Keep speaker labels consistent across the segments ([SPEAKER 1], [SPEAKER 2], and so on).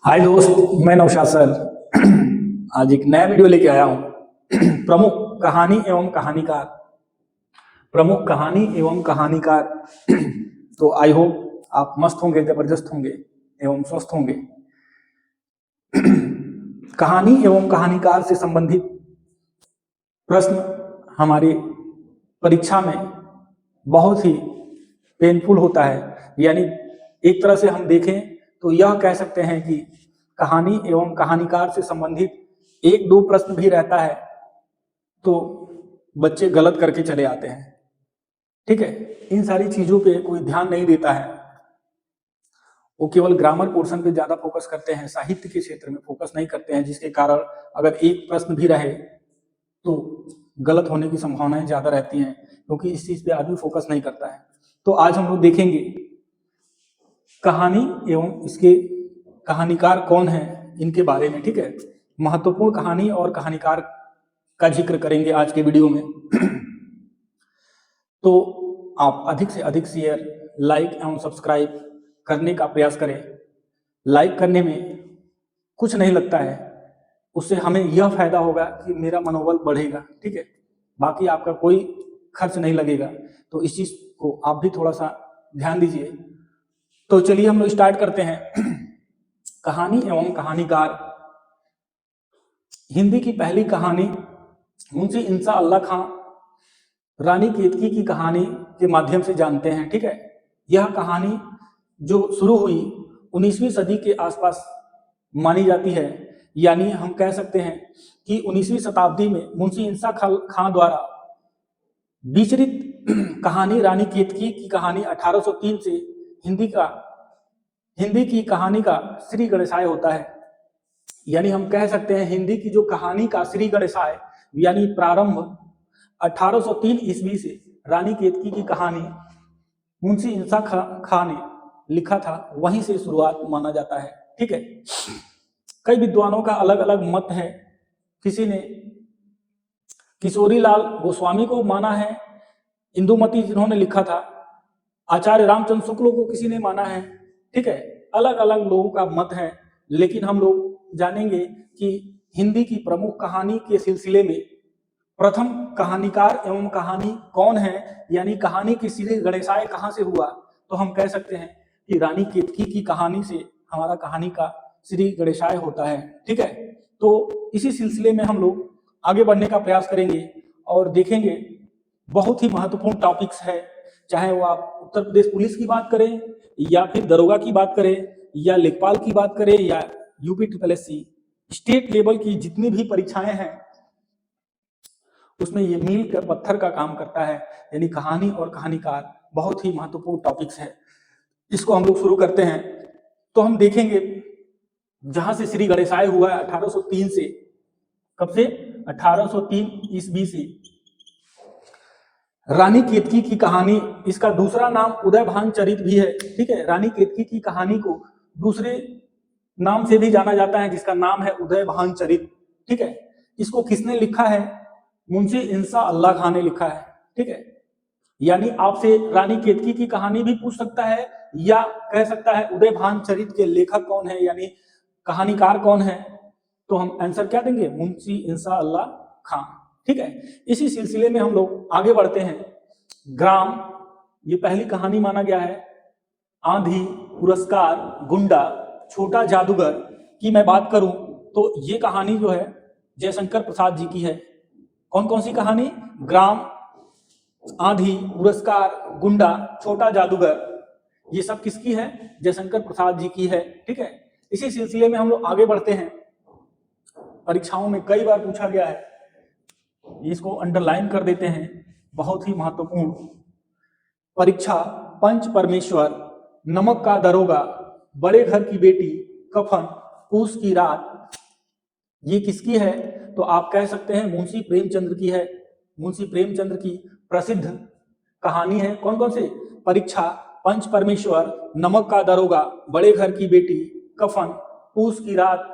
[SPEAKER 1] हाय दोस्त, मैं नौशाद सर। आज एक नया वीडियो लेके आया हूँ। प्रमुख कहानी एवं कहानीकार। प्रमुख कहानी एवं कहानीकार। तो आई होप आप मस्त होंगे, जबरदस्त होंगे एवं स्वस्थ होंगे। कहानी एवं कहानीकार से संबंधित प्रश्न हमारी परीक्षा में बहुत ही पेनफुल होता है। यानी एक तरह से हम देखें तो यह कह सकते हैं कि कहानी एवं कहानीकार से संबंधित एक दो प्रश्न भी रहता है तो बच्चे गलत करके चले आते हैं। ठीक है, इन सारी चीजों पे कोई ध्यान नहीं देता है। वो केवल ग्रामर पोर्शन पे ज्यादा फोकस करते हैं, साहित्य के क्षेत्र में फोकस नहीं करते हैं, जिसके कारण अगर एक प्रश्न भी रहे तो गलत होने की संभावनाएं ज्यादा रहती हैं, क्योंकि इस चीज पे आदमी फोकस नहीं करता है। तो आज हम लोग देखेंगे कहानी एवं इसके कहानीकार कौन है, इनके बारे में। ठीक है, महत्वपूर्ण कहानी और कहानीकार का जिक्र करेंगे आज के वीडियो में। तो आप अधिक से अधिक शेयर, लाइक एवं सब्सक्राइब करने का प्रयास करें। लाइक करने में कुछ नहीं लगता है, उससे हमें यह फायदा होगा कि मेरा मनोबल बढ़ेगा। ठीक है, बाकी आपका कोई खर्च नहीं लगेगा, तो इस चीज को आप भी थोड़ा सा ध्यान दीजिए। तो चलिए हम लोग स्टार्ट करते हैं। कहानी एवं कहानीकार। हिंदी की पहली कहानी मुंशी इंसा अल्लाह खां रानी केतकी की कहानी के माध्यम से जानते हैं। ठीक है, यह कहानी जो शुरू हुई 19वीं सदी के आसपास मानी जाती है। यानी हम कह सकते हैं कि 19वीं शताब्दी में मुंशी इंसा खां द्वारा विचरित कहानी रानी केतकी की कहानी 1803 से हिंदी की कहानी का श्री गणेशाय होता है। यानी हम कह सकते हैं हिंदी की जो कहानी का श्री गणेशाय यानी प्रारंभ 1803 ईस्वी से रानी केतकी की कहानी मुंशी इंसा खां ने लिखा था, वहीं से शुरुआत माना जाता है। ठीक है, कई विद्वानों का अलग अलग मत है। किसी ने किशोरीलाल गोस्वामी को माना है इंदुमती जिन्होंने लिखा था, आचार्य रामचंद्र शुक्ल को किसी ने माना है। ठीक है, अलग अलग लोगों का मत है, लेकिन हम लोग जानेंगे कि हिंदी की प्रमुख कहानी के सिलसिले में प्रथम कहानीकार एवं कहानी कौन है, यानी कहानी की श्री गणेशाय कहाँ से हुआ। तो हम कह सकते हैं कि रानी केतकी की कहानी से हमारा कहानी का श्री गणेशाय होता है। ठीक है, तो इसी सिलसिले में हम लोग आगे बढ़ने का प्रयास करेंगे और देखेंगे बहुत ही महत्वपूर्ण टॉपिक्स है। चाहे वो आप उत्तर प्रदेश पुलिस की बात करें, या फिर दरोगा की बात करें, या लेखपाल की बात करें, या यूपी SSSC स्टेट लेवल की जितनी भी परीक्षाएं हैं उसमें ये मील का पत्थर का काम करता है। यानी कहानी और कहानीकार बहुत ही महत्वपूर्ण टॉपिक्स है। इसको हम लोग शुरू करते हैं। तो हम देखेंगे जहां से श्री गणेशाय हुआ है 1803 से। कब से? 1803 ईस्वी से। रानी केतकी की कहानी, इसका दूसरा नाम उदयभान चरित भी है। ठीक है, रानी केतकी की कहानी को दूसरे नाम से भी जाना जाता है, जिसका नाम है उदयभान चरित। ठीक है, इसको किसने लिखा है? मुंशी इंसा अल्लाह खां ने लिखा है। ठीक है, यानी आपसे रानी केतकी की कहानी भी पूछ सकता है, या कह सकता है उदयभान चरित के लेखक कौन है, यानी कहानीकार कौन है। तो हम आंसर क्या देंगे? मुंशी इंसा अल्लाह खां। ठीक है, इसी सिलसिले में हम लोग आगे बढ़ते हैं। ग्राम, ये पहली कहानी माना गया है। आंधी, पुरस्कार, गुंडा, छोटा जादूगर की मैं बात करूं तो ये कहानी जो है जयशंकर प्रसाद जी की है। कौन कौन सी कहानी? ग्राम, आंधी, पुरस्कार, गुंडा, छोटा जादूगर, ये सब किसकी है? जयशंकर प्रसाद जी की है। ठीक है, इसी सिलसिले में हम लोग आगे बढ़ते हैं। परीक्षाओं में कई बार पूछा गया है, इसको अंडरलाइन कर देते हैं, बहुत ही महत्वपूर्ण परीक्षा। पंच परमेश्वर, नमक का दरोगा, बड़े घर की बेटी, कफन, पूस की रात, ये किसकी है? तो आप कह सकते हैं मुंशी प्रेमचंद्र की है। मुंशी प्रेमचंद्र की प्रसिद्ध कहानी है। कौन कौन से? परीक्षा, पंच परमेश्वर, नमक का दरोगा, बड़े घर की बेटी, कफन, पूस की रात।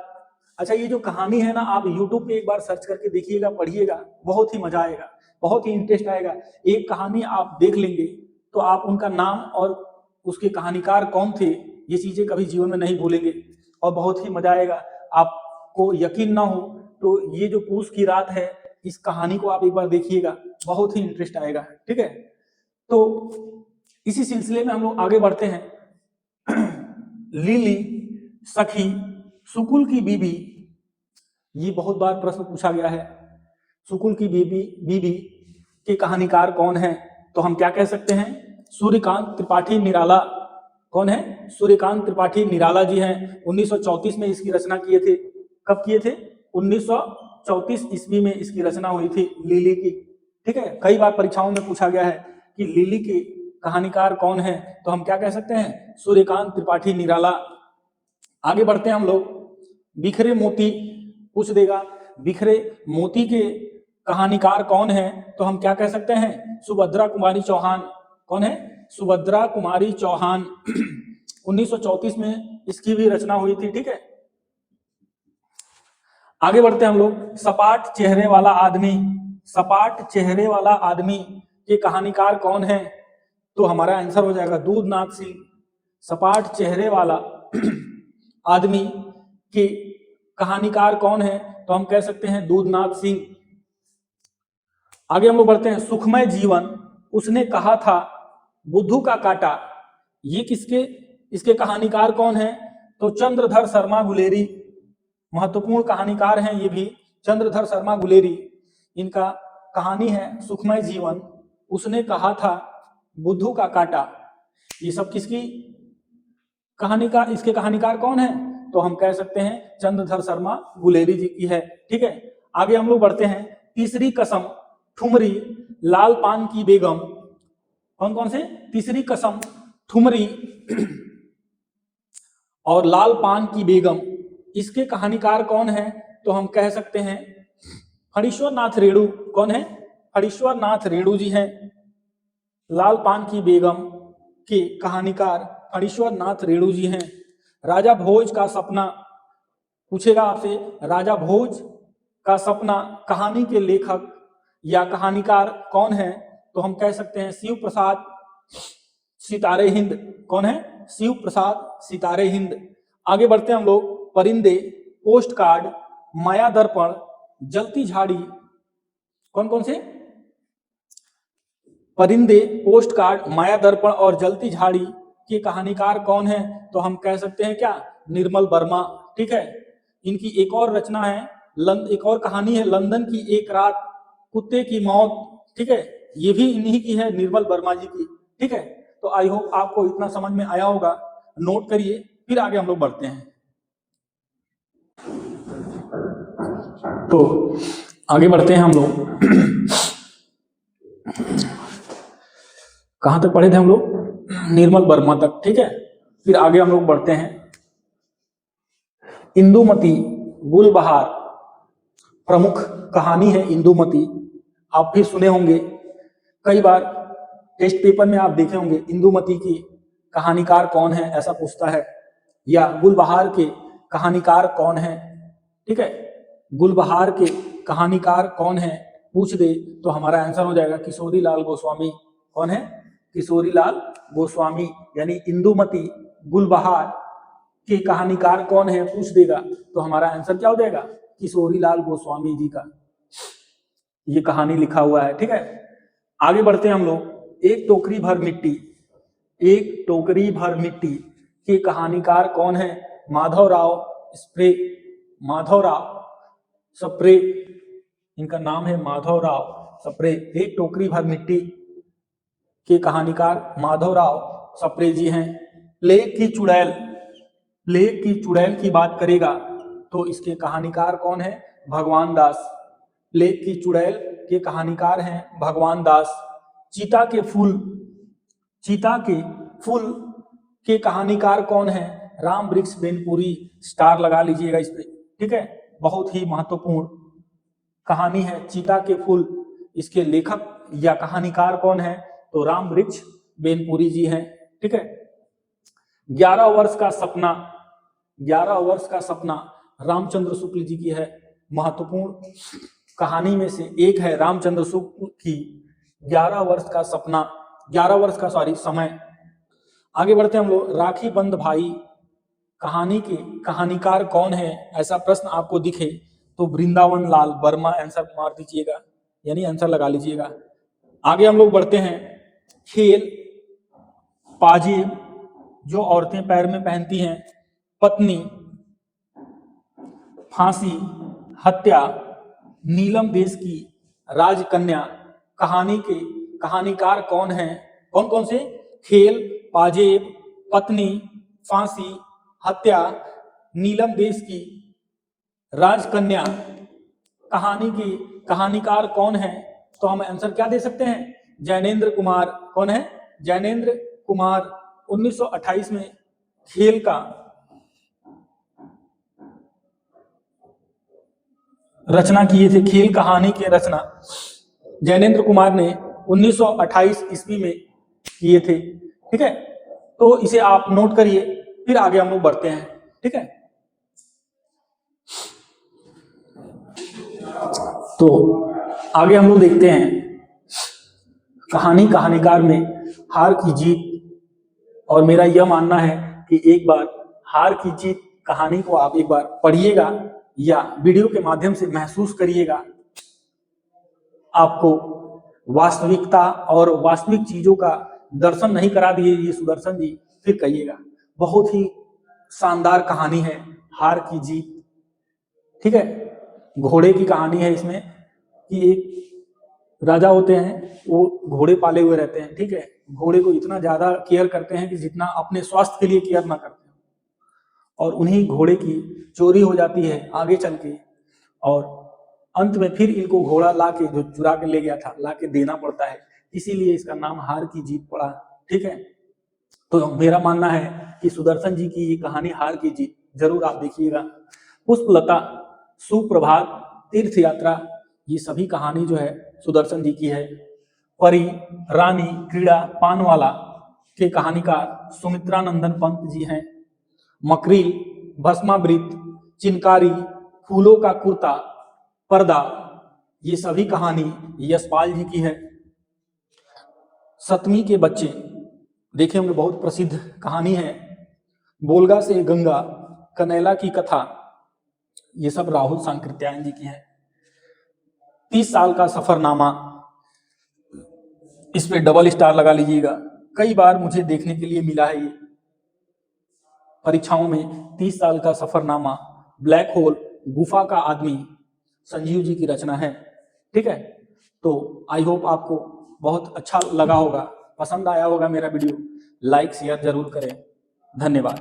[SPEAKER 1] अच्छा, ये जो कहानी है ना, आप YouTube पे एक बार सर्च करके देखिएगा, पढ़िएगा, बहुत ही मजा आएगा, बहुत ही इंटरेस्ट आएगा। एक कहानी आप देख लेंगे तो आप उनका नाम और उसके कहानीकार कौन थे, ये चीजें कभी जीवन में नहीं भूलेंगे। और बहुत ही मजा आएगा। आपको यकीन ना हो तो ये जो पूस की रात है, इस कहानी को आप एक बार देखिएगा, बहुत ही इंटरेस्ट आएगा। ठीक है, तो इसी सिलसिले में हम लोग आगे बढ़ते हैं। लिली, सखी, सुकुल की बीबी, ये बहुत बार प्रश्न पूछा गया है। सुकुल की बीबी के कहानीकार कौन है? तो हम क्या कह सकते हैं? सूर्यकांत त्रिपाठी निराला। कौन है? सूर्यकांत त्रिपाठी निराला जी हैं। 1934 में इसकी रचना किए थे। कब किए थे? 1934 ईस्वी में इसकी रचना हुई थी लिली की। ठीक है, कई बार परीक्षाओं में पूछा गया है कि लिली के कहानीकार कौन है, तो हम क्या कह सकते हैं? सूर्यकांत त्रिपाठी निराला। आगे बढ़ते हैं हम लोग। बिखरे मोती पूछ देगा, बिखरे मोती के कहानीकार कौन है? तो हम क्या कह सकते हैं? सुभद्रा कुमारी चौहान। कौन है? सुभद्रा कुमारी चौहान। 1934 में इसकी भी रचना हुई थी। ठीक है, आगे बढ़ते हैं हम लोग। सपाट चेहरे वाला आदमी, सपाट चेहरे वाला आदमी के कहानीकार कौन है? तो हमारा आंसर हो जाएगा दूधनाथ सिंह। सपाट चेहरे वाला आदमी के कहानीकार कौन है? तो हम कह सकते हैं दूधनाथ सिंह। आगे हम लोग बढ़ते हैं। सुखमय जीवन उसने कहा था बुद्धू का काटा, ये किसके, इसके कहानीकार कौन है? तो चंद्रधर शर्मा गुलेरी। महत्वपूर्ण कहानीकार हैं ये भी, चंद्रधर शर्मा गुलेरी। इनका कहानी है सुखमय जीवन उसने कहा था बुद्धू का काटा। ये सब किसकी कहानी का, इसके कहानीकार कौन है? तो हम कह सकते हैं चंद्रधर शर्मा गुलेरी जी की है। ठीक है, आगे हम लोग बढ़ते हैं। तीसरी कसम, ठुमरी, लाल पान की बेगम। कौन कौन से? तीसरी कसम, ठुमरी और लाल पान की बेगम, इसके कहानीकार कौन है? तो हम कह सकते हैं हरीश्वर नाथ रेणु। कौन है? हरीश्वर नाथ रेणु जी हैं। लाल पान की बेगम के कहानीकार हरीश्वर नाथ रेणु जी हैं। राजा भोज का सपना पूछेगा आपसे, राजा भोज का सपना कहानी के लेखक या कहानीकार कौन है? तो हम कह सकते हैं शिव प्रसाद सितारे हिंद। कौन है? शिव प्रसाद सितारे हिंद। आगे बढ़ते हैं हम लोग। परिंदे, पोस्ट कार्ड, माया दर्पण, जलती झाड़ी। कौन कौन से? परिंदे, पोस्ट कार्ड, माया दर्पण और जलती झाड़ी के कहानीकार कौन है? तो हम कह सकते हैं क्या? निर्मल वर्मा। ठीक है, इनकी एक और रचना है, एक और कहानी है लंदन की एक रात, कुत्ते की मौत। ठीक है, ये भी इन्हीं की है, निर्मल वर्मा जी की। ठीक है, तो आई होप आपको इतना समझ में आया होगा। नोट करिए, फिर आगे हम लोग बढ़ते हैं। तो आगे बढ़ते हैं हम लोग। कहां तक पढ़े थे हम लोग? निर्मल वर्मा तक। ठीक है, फिर आगे हम लोग बढ़ते हैं। इंदुमती, गुलबहार, प्रमुख कहानी है इंदुमती। आप भी सुने होंगे, कई बार टेस्ट पेपर में आप देखे होंगे इंदुमती की कहानीकार कौन है, ऐसा पूछता है, या गुलबहार के कहानीकार कौन है। ठीक है, गुलबहार के कहानीकार कौन है पूछ दे तो हमारा आंसर हो जाएगा किशोरी लाल गोस्वामी। कौन है? किशोरी लाल गोस्वामी। यानी इंदुमती, गुलबहार के कहानीकार कौन है पूछ देगा तो हमारा आंसर क्या हो जाएगा? किशोरी लाल गोस्वामी जी का ये कहानी लिखा हुआ है। ठीक है, आगे बढ़ते हैं हम लोग। एक टोकरी भर मिट्टी, एक टोकरी भर मिट्टी के कहानीकार कौन है? माधवराव स्प्रे, माधवराव सप्रे, इनका नाम है माधवराव सप्रे। एक टोकरी भर मिट्टी के कहानीकार माधवराव सप्रे जी हैं। प्लेग की चुड़ैल, प्लेग की चुड़ैल की बात करेगा तो इसके कहानीकार कौन है? भगवान दास। प्लेग की चुड़ैल के कहानीकार हैं भगवान दास। चीता के फूल, चीता के फूल के कहानीकार कौन है? राम वृक्ष बेनपुरी। स्टार लगा लीजिएगा इस पे। ठीक है, बहुत ही महत्वपूर्ण कहानी है चीता के फूल। इसके लेखक या कहानीकार कौन है? तो राम वृक्ष बेनपुरी जी हैं। ठीक है, 11 वर्ष का सपना, 11 वर्ष का सपना रामचंद्र शुक्ल जी की है। महत्वपूर्ण कहानी में से एक है रामचंद्र शुक्ल की 11 वर्ष का सपना, 11 वर्ष का समय। आगे बढ़ते हैं हम लोग। राखी बंद भाई कहानी के कहानीकार कौन है, ऐसा प्रश्न आपको दिखे तो वृंदावन लाल वर्मा आंसर मार दीजिएगा, यानी आंसर लगा लीजिएगा। आगे हम लोग बढ़ते हैं। खेल, पाजेब जो औरतें पैर में पहनती हैं, पत्नी, फांसी, हत्या, नीलम देश की राजकन्या, कहानी के कहानीकार कौन है, कौन कौन से? खेल, पाजेब, पत्नी, फांसी, हत्या, नीलम देश की राजकन्या, कहानी की कहानीकार कौन है? तो हम आंसर क्या दे सकते हैं? जैनेन्द्र कुमार। कौन है? जैनेन्द्र कुमार 1928 में खेल का रचना किए थे। खेल कहानी के रचना जैनेन्द्र कुमार ने 1928 ईस्वी में किए थे। ठीक है, तो इसे आप नोट करिए, फिर आगे हम लोग बढ़ते हैं। ठीक है, तो आगे हम लोग देखते हैं कहानी कहानीकार में हार की जीत। और मेरा यह मानना है कि एक बार हार की जीत कहानी को आप एक बार पढ़िएगा या वीडियो के माध्यम से महसूस करिएगा। आपको वास्तविकता और वास्तविक चीजों का दर्शन नहीं करा दिए ये सुदर्शन जी, फिर कहिएगा। बहुत ही शानदार कहानी है हार की जीत। ठीक है, घोड़े की कहानी है इसमें कि एक राजा होते हैं, वो घोड़े पाले हुए रहते हैं। ठीक है, घोड़े को इतना ज्यादा केयर करते हैं कि जितना अपने स्वास्थ्य के लिए केयर ना करते हैं, और उन्हीं घोड़े की चोरी हो जाती है आगे चल के, और अंत में फिर इनको घोड़ा ला के जो चुरा के ले गया था ला के देना पड़ता है, इसीलिए इसका नाम हार की जीत पड़ा। ठीक है, तो मेरा मानना है कि सुदर्शन जी की ये कहानी हार की जीत जरूर आप देखिएगा। पुष्पलता, सुप्रभात, तीर्थ यात्रा, ये सभी कहानी जो है सुदर्शन जी की है। परी, रानी, क्रीड़ा, पानवाला के कहानीकार सुमित्रानंदन पंत जी हैं। मकरील, भस्मावृत, चिनकारी, फूलों का कुर्ता, पर्दा, ये सभी कहानी यशपाल जी की है। सतमी के बच्चे देखे होंगे, बहुत प्रसिद्ध कहानी है। बोलगा से गंगा, कनैला की कथा, ये सब राहुल सांकृत्यायन जी की है। 30 साल का सफरनामा, इस पे डबल स्टार लगा लीजिएगा, कई बार मुझे देखने के लिए मिला है ये परीक्षाओं में। 30 साल का सफरनामा, ब्लैक होल, गुफा का आदमी, संजीव जी की रचना है। ठीक है, तो आई होप आपको बहुत अच्छा लगा होगा, पसंद आया होगा मेरा वीडियो। लाइक शेयर जरूर करें। धन्यवाद।